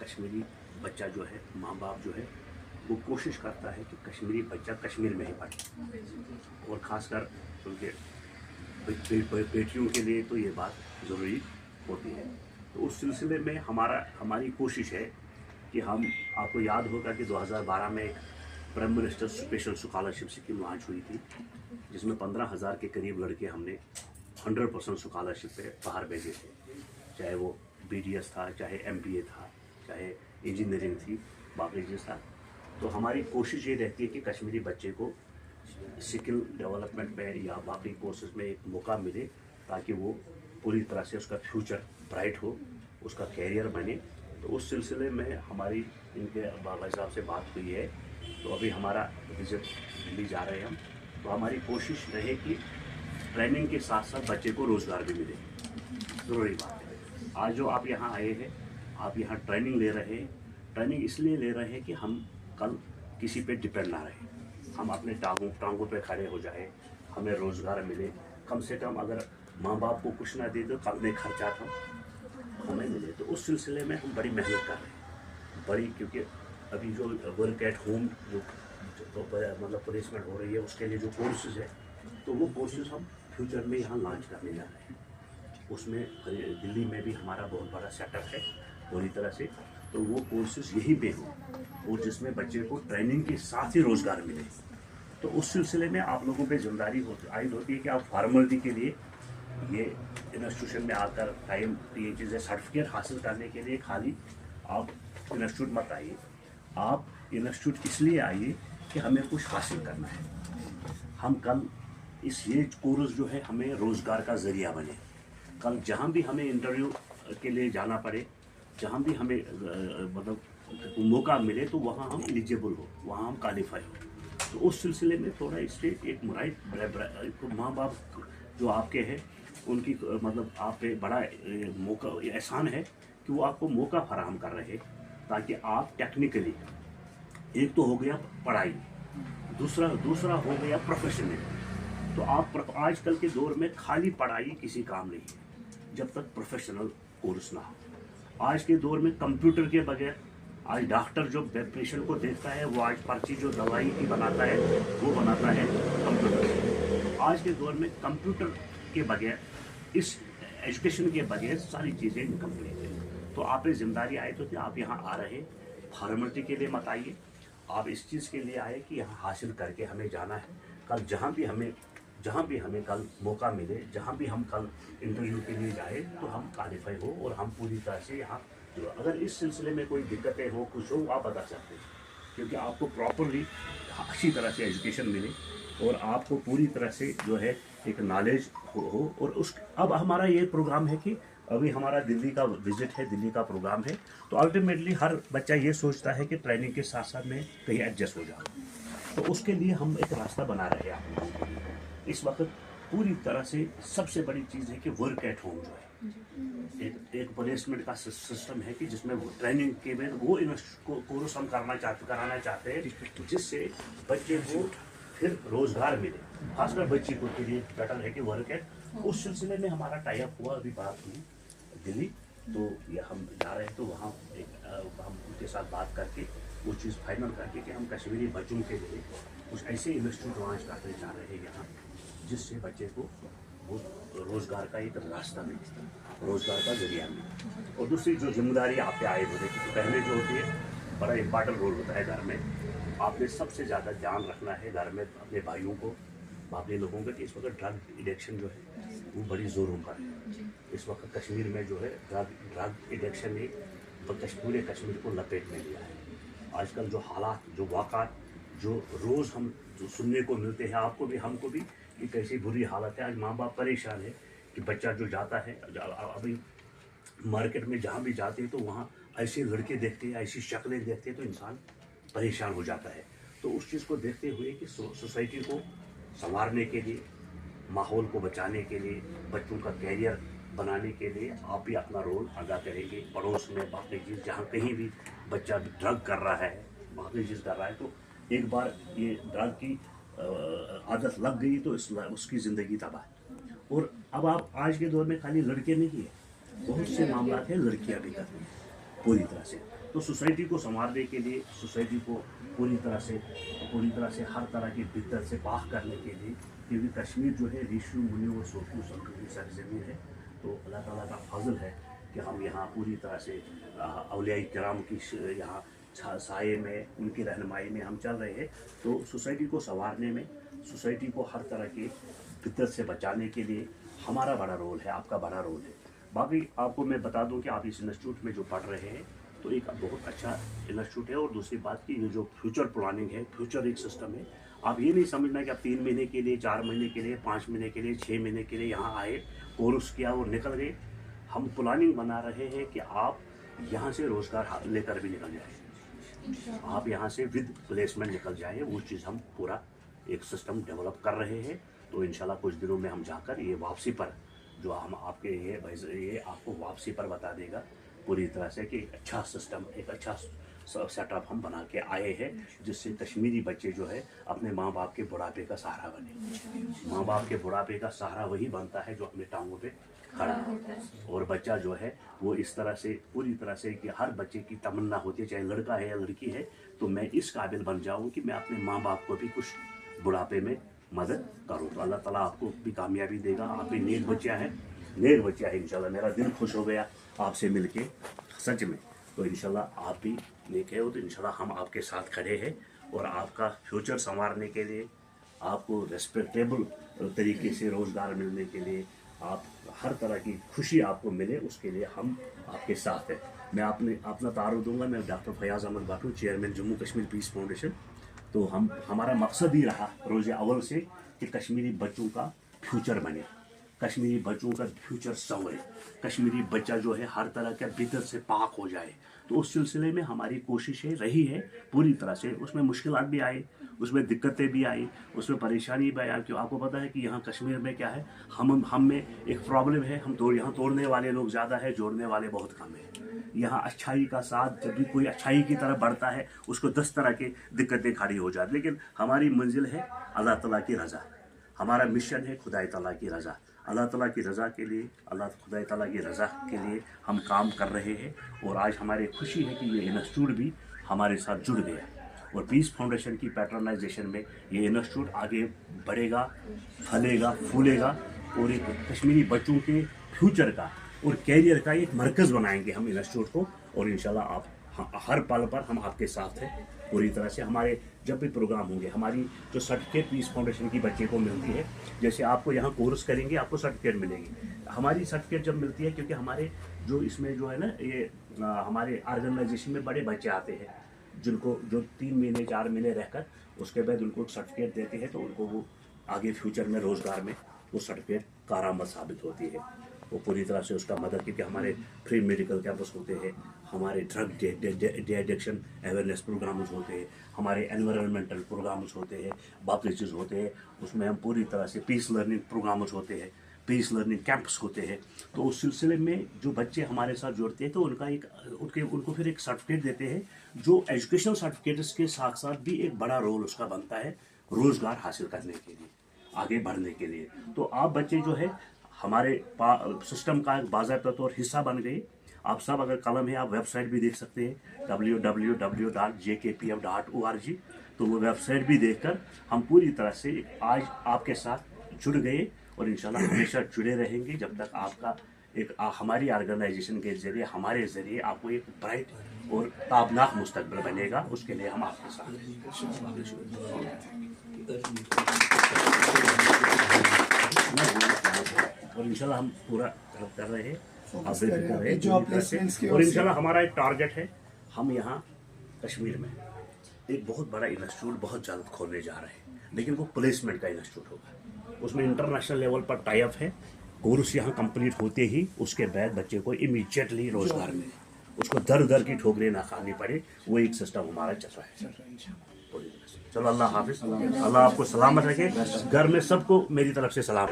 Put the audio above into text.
कश्मीरी बच्चा जो है, माँ बाप जो है वो कोशिश करता है कि कश्मीरी बच्चा कश्मीर में ही पढ़े, और ख़ासकर उनके बेटियों के लिए तो ये बात ज़रूरी होती है। तो उस सिलसिले में हमारी कोशिश है कि हम, आपको याद होगा कि 2012 में एक prime minister special scholarship scheme launch हुई थी, जिसमें 15,000 के करीब लड़के हमने 100% स्कॉलरशिप पे बाहर भेजे थे, चाहे वो BDS था, चाहे MBA था, चाहे इंजीनियरिंग थी, बाकी चीज़ था। तो हमारी कोशिश ये रहती है कि कश्मीरी बच्चे को स्किल डेवलपमेंट में या बाकी कोर्सेज में एक मौका मिले, ताकि वो पूरी तरह से उसका फ्यूचर ब्राइट हो, उसका कैरियर बने। तो उस सिलसिले में हमारी इनके बाबा साहब से बात हुई है, तो अभी हमारा विजिट दिल्ली जा रहे हैं हम। तो हमारी कोशिश रहे कि ट्रेनिंग के साथ साथ बच्चे को रोज़गार भी मिले, ज़रूरी बात है। आज जो आप यहाँ आए हैं, आप यहाँ ट्रेनिंग ले रहे हैं, ट्रेनिंग इसलिए ले रहे हैं कि हम कल किसी पे डिपेंड ना रहे, हम अपने टांगों पे खड़े हो जाए, हमें रोज़गार मिले। कम से कम अगर माँ बाप को कुछ ना दे तो कम में खर्चा था हमें मिले। तो उस सिलसिले में हम बड़ी मेहनत कर रहे हैं, बड़ी, क्योंकि अभी जो वर्क एट होम जो मतलब प्लेसमेंट हो रही है, उसके लिए जो कोर्सेज है, तो वो कोर्सेज हम फ्यूचर में यहाँ लॉन्च करने जा रहे हैं। उसमें दिल्ली में भी हमारा बहुत बड़ा सेटअप है पूरी तरह से। तो वो कोर्सेज यहीं पे हो, और जिसमें बच्चे को ट्रेनिंग के साथ ही रोज़गार मिले। तो उस सिलसिले में आप लोगों पे जिम्मेदारी आयद होती है कि आप फॉर्मलिटी के लिए ये इंस्टीट्यूशन में आकर टाइम, ये चीज़ें सर्टिफिकेट हासिल करने के लिए खाली आप इंस्टीट्यूट मत आइए, आप इंस्टीट्यूट इसलिए आइए कि हमें कुछ हासिल करना है। हम कल ये कोर्स जो है हमें रोज़गार का ज़रिया बने। कल जहाँ भी हमें इंटरव्यू के लिए जाना पड़े, जहाँ भी हमें मतलब मौका मिले, तो वहाँ हम एलिजिबल हो, वहाँ हम क्वालिफाई हो। तो उस सिलसिले में थोड़ा इससे एक माँ बाप जो आपके हैं, उनकी मतलब आप पे बड़ा मौका, एहसान है कि वो आपको मौका फराहम कर रहे हैं, ताकि आप टेक्निकली, एक तो हो गया पढ़ाई, दूसरा हो गया प्रोफेशनल। तो आप आजकल के दौर में खाली पढ़ाई किसी काम नहीं है जब तक प्रोफेशनल कोर्स ना हो। आज के दौर में कंप्यूटर के बगैर, आज डॉक्टर जो पेशेंट को देखता है, वो आज पर्ची जो दवाई की बनाता है, वो बनाता है कंप्यूटर से। आज के दौर में कंप्यूटर के बगैर, इस एजुकेशन के बगैर सारी चीज़ें इनकम्प्लीट है। तो आप पे जिम्मेदारी आए तो आप यहाँ आ रहे फॉर्मेलिटी के लिए मत आइए, आप इस चीज़ के लिए आए कि यहाँ हासिल करके हमें जाना है। कल जहाँ भी हमें कल मौका मिले, जहाँ भी हम कल इंटरव्यू के लिए जाए, तो हम क्वालिफाई हो और हम पूरी तरह से यहाँ। अगर इस सिलसिले में कोई दिक्कतें हो, कुछ हो, आप बता सकते हैं, क्योंकि आपको प्रॉपरली अच्छी तरह से एजुकेशन मिले और आपको पूरी तरह से जो है एक नॉलेज हो। और अब हमारा ये प्रोग्राम है कि अभी हमारा दिल्ली का विजिट है, दिल्ली का प्रोग्राम है। तो अल्टीमेटली हर बच्चा ये सोचता है कि ट्रेनिंग के साथ साथ में कहीं एडजस्ट हो जाऊँ, तो उसके लिए हम एक रास्ता बना रहे हैं आप लोगों के लिए। इस वक्त पूरी तरह से सबसे बड़ी चीज़ है कि वर्क एट होम जो है, एक प्लेसमेंट का सिस्टम है कि जिसमें वो ट्रेनिंग के में वो कोर्स हम कराना चाहते हैं, जिससे बच्चे को फिर रोज़गार मिले। खासकर बच्ची को के लिए बेटर है कि वर्क एट। उस सिलसिले में हमारा टाई अप हुआ, अभी बात हुई दिल्ली, तो ये हम जा रहे हैं। तो वहाँ हम उनके साथ बात करके वो चीज़ फाइनल करके कि हम कश्मीरी बच्चों के लिए कुछ ऐसे इंस्टीट्यूट लॉन्च करने जा रहे हैं यहाँ, जिससे बच्चे को वो रोज़गार का एक रास्ता मिले, रोज़गार का जरिया मिले। और दूसरी जो जिम्मेदारी आप पे आए होते, क्योंकि पहले जो होती है बड़ा इंपॉर्टेंट रोल होता है घर में, आपने सबसे ज़्यादा ध्यान रखना है घर में अपने भाइयों को, बाकी लोगों को, कि इस वक्त ड्रग एडिक्शन जो है वो बड़ी ज़ोरों पर है। इस वक्त कश्मीर में जो है ड्रग एडिक्शन ने पूरे कश्मीर को लपेट में लिया है। आजकल जो हालात, जो वाक़ात जो रोज़ हम जो सुनने को मिलते हैं, आपको भी हमको भी, कि कैसी बुरी हालत है। आज माँ बाप परेशान है कि बच्चा जो जाता है, अभी मार्केट में जहाँ भी जाते हैं तो वहाँ ऐसे लड़के देखते हैं, ऐसी शक्लें देखते हैं, तो इंसान परेशान हो जाता है। तो उस चीज़ को देखते हुए कि सोसाइटी को संवारने के लिए, माहौल को बचाने के लिए, बच्चों का कैरियर बनाने के लिए आप भी अपना रोल अदा करेंगे। पड़ोस में बाकी चीज़, जहाँ कहीं भी बच्चा ड्रग कर रहा है, बाकी चीज़ कर रहा है, तो एक बार ये ड्रग की आदत लग गई तो उसकी ज़िंदगी तबाह। और अब आप आज के दौर में खाली लड़के नहीं है, बहुत से मामला है लड़कियां भी कर रही हैं। पूरी तरह से। तो सोसाइटी को संवारने के लिए, सोसाइटी को पूरी तरह से हर तरह की बिद्दत से पाक करने के लिए, क्योंकि कश्मीर जो है ऋषि मुनियों और सूफियों संतों की सरजमीन है, तो अल्लाह ताला का फजल है कि हम यहाँ पूरी तरह से औलिया किराम की यहाँ साये में, उनकी रहनुमाई में हम चल रहे हैं। तो सोसाइटी को संवारने में, सोसाइटी को हर तरह की बिद्दत से बचाने के लिए हमारा बड़ा रोल है, आपका बड़ा रोल है। बाकी आपको मैं बता दूं कि आप इस इंस्टीट्यूट में जो पढ़ रहे हैं तो एक बहुत अच्छा इंस्टीट्यूट है। और दूसरी बात कि ये जो फ्यूचर प्लानिंग है, फ्यूचर एक सिस्टम है। आप ये नहीं समझना कि आप 3 महीने के लिए, 4 महीने के लिए, 5 महीने के लिए, 6 महीने के लिए यहाँ आए, कोर्स किया और निकल गए। हम प्लानिंग बना रहे हैं कि आप यहाँ से रोज़गार लेकर भी निकल जाए, आप यहाँ से विद प्लेसमेंट निकल जाए। वो चीज़ हम पूरा एक सिस्टम डेवलप कर रहे हैं। तो इंशाल्लाह कुछ दिनों में हम जाकर ये वापसी पर जो हम आपके ये आपको वापसी पर बता देगा पूरी तरह से कि एक अच्छा सिस्टम, एक अच्छा सेटअप हम बना के आए हैं, जिससे कश्मीरी बच्चे जो है अपने माँ बाप के बुढ़ापे का सहारा बने। माँ बाप के बुढ़ापे का सहारा वही बनता है जो अपने टांगों पे खड़ा है। और बच्चा जो है वो इस तरह से पूरी तरह से कि हर बच्चे की तमन्ना होती है, चाहे लड़का है या लड़की है, तो मैं इस काबिल बन जाऊँ कि मैं अपने माँ बाप को भी कुछ बुढ़ापे में मदद करूँ। तो अल्लाह ताला आपको भी कामयाबी देगा। आप भी नेक बच्चा है, नेक बच्चा है इंशाल्लाह। मेरा दिल खुश हो गया आपसे मिलके, सच में। तो इंशाल्लाह आप भी नेक है हो, तो इंशाल्लाह हम आपके साथ खड़े हैं। और आपका फ्यूचर संवारने के लिए, आपको रेस्पेक्टेबल तरीके से रोज़गार मिलने के लिए, आप हर तरह की खुशी आपको मिले, उसके लिए हम आपके साथ हैं। मैं अपना तारुफ दूंगा। मैं doctor Fayaz Ahmad Batoo, chairman Jammu Kashmir peace foundation. तो हमारा मकसद ही रहा रोज़ अव्वल से कि कश्मीरी बच्चों का फ्यूचर बने, कश्मीरी बच्चों का फ्यूचर संवरे, कश्मीरी बच्चा जो है हर तरह के बिदत से पाक हो जाए। तो उस सिलसिले में हमारी कोशिशें रही है पूरी तरह से। उसमें मुश्किलात भी आई, उसमें दिक्कतें भी आई, उसमें परेशानी भी आई। क्यों आपको पता है कि यहाँ कश्मीर में क्या है, हम में एक प्रॉब्लम है, यहाँ तोड़ने वाले लोग ज़्यादा है, जोड़ने वाले बहुत कम है। यहाँ अच्छाई का साथ, जब भी कोई अच्छाई की तरफ बढ़ता है उसको 10 तरह की दिक्कतें खड़ी हो जाती। लेकिन हमारी मंजिल है अल्लाह ताला की रज़ा, हमारा मिशन है खुदाई ताला की रज़ा। अल्लाह ताला की रज़ा के लिए, खुदाई ताला की रज़ा के लिए हम काम कर रहे हैं। और आज हमारी खुशी है कि ये इंस्टीट्यूट भी हमारे साथ जुड़ गया। और पीस फाउंडेशन की पैटर्नाइजेशन में ये इंस्टीट्यूट आगे बढ़ेगा, फलेगा, फूलेगा और एक कश्मीरी बच्चों के फ्यूचर का और कैरियर का एक मरकज़ बनाएंगे हम इंस्टीट्यूट को। और इंशाल्लाह आप हर पल पर हम आपके साथ हैं पूरी तरह से। हमारे जब भी प्रोग्राम होंगे, हमारी जो सर्टिफिकेट पीस फाउंडेशन की बच्चे को मिलती है, जैसे आपको यहाँ कोर्स करेंगे आपको सर्टिफिकेट मिलेगी। हमारी सर्टिफिकेट जब मिलती है, क्योंकि हमारे जो इसमें जो है ना, ये हमारे ऑर्गेनाइजेशन में बड़े बच्चे आते हैं जिनको जो 3 महीने 4 महीने रहकर उसके बाद उनको सर्टिफिकेट देते हैं, तो उनको वो आगे फ्यूचर में रोज़गार में वो सर्टिफिकेट कारआमद साबित होती है। वो पूरी तरह से उसका मदद, क्योंकि हमारे फ्री मेडिकल कैंपस होते हैं, हमारे drug de addiction awareness programmes होते हैं, हमारे एनवायरनमेंटल प्रोग्राम्स होते हैं, बाकी चीज़ होते हैं। उसमें हम पूरी तरह से पीस लर्निंग प्रोग्राम्स होते हैं, पीस लर्निंग कैंप्स होते हैं। तो उस सिलसिले में जो बच्चे हमारे साथ जुड़ते हैं, तो उनको फिर एक सर्टिफिकेट देते हैं, जो एजुकेशनल सर्टिफिकेट्स के साथ साथ भी एक बड़ा रोल उसका बनता है रोज़गार हासिल करने के लिए, आगे बढ़ने के लिए। तो आप बच्चे जो है हमारे सिस्टम का एक बाज़ाब्ता तौर हिस्सा बन गए। आप सब अगर कलम है, आप वेबसाइट भी देख सकते हैं www.jkpf.org। तो वो वेबसाइट भी देखकर हम पूरी तरह से आज आपके साथ जुड़ गए और इंशाल्लाह हमेशा जुड़े रहेंगे जब तक आपका एक हमारी ऑर्गेनाइजेशन के ज़रिए, हमारे ज़रिए आपको एक ब्राइट और ताबनाक मुस्तकबिल बनेगा। उसके लिए हम आपके साथ हैं। और इंशाल्लाह हम पूरा कर रहे हैं, आप भी कर रहे हैं। और इंशाल्लाह हमारा एक टारगेट है, हम यहाँ कश्मीर में एक बहुत बड़ा इंस्टीट्यूट बहुत जल्द खोलने जा रहे हैं, लेकिन वो प्लेसमेंट का इंस्टीट्यूट होगा। उसमें इंटरनेशनल लेवल पर टाई अप है। कोर्स यहाँ कंप्लीट होते ही उसके बाद बच्चे को इमीडिएटली रोज़गार मिले, उसको दर की ठोकरें ना खानी पड़े। वो एक सिस्टम हमारा चल रहा है। चलो अल्लाह हाफिज़, अल्लाह आपको सलामत रखे। घर में सबको मेरी तरफ से सलाम।